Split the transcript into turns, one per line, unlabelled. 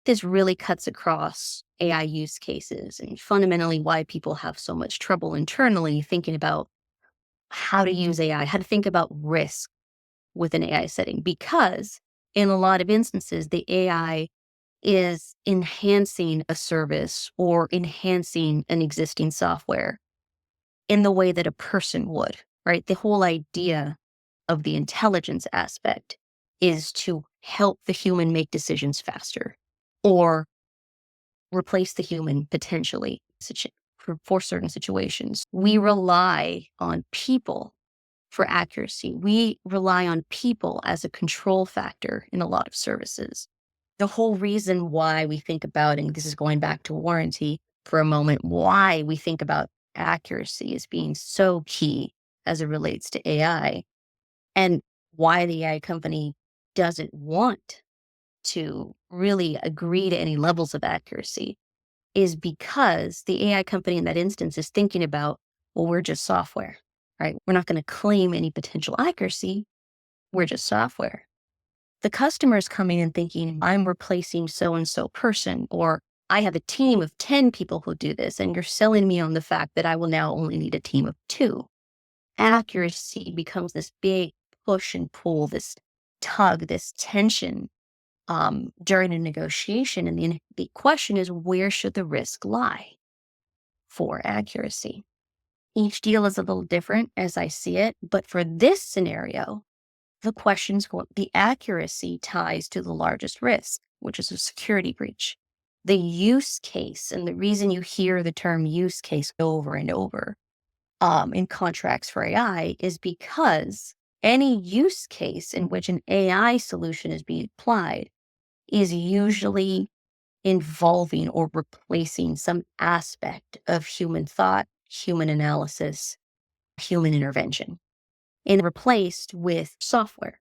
this really cuts across AI use cases and fundamentally why people have so much trouble internally thinking about how to use AI, how to think about risk with an AI setting, because in a lot of instances, the AI is enhancing a service or enhancing an existing software in the way that a person would, right? The whole idea of the intelligence aspect is to help the human make decisions faster or replace the human potentially for certain situations. We rely on people for accuracy. We rely on people as a control factor in a lot of services. The whole reason why we think about, and this is going back to warranty for a moment, why we think about accuracy as being so key as it relates to AI, and why the AI company doesn't want to really agree to any levels of accuracy is because the AI company in that instance is thinking about, well, we're just software, right? We're not going to claim any potential accuracy. We're just software. The customer is coming and thinking, I'm replacing so and so person, or I have a team of 10 people who do this, and you're selling me on the fact that I will now only need a team of 2. Accuracy becomes this big push and pull, this tug, this tension during a negotiation. And the question is, where should the risk lie for accuracy? Each deal is a little different as I see it, but for this scenario, the accuracy ties to the largest risk, which is a security breach. The use case, and the reason you hear the term use case over and over in contracts for AI is because any use case in which an AI solution is being applied is usually involving or replacing some aspect of human thought, human analysis, human intervention, and replaced with software.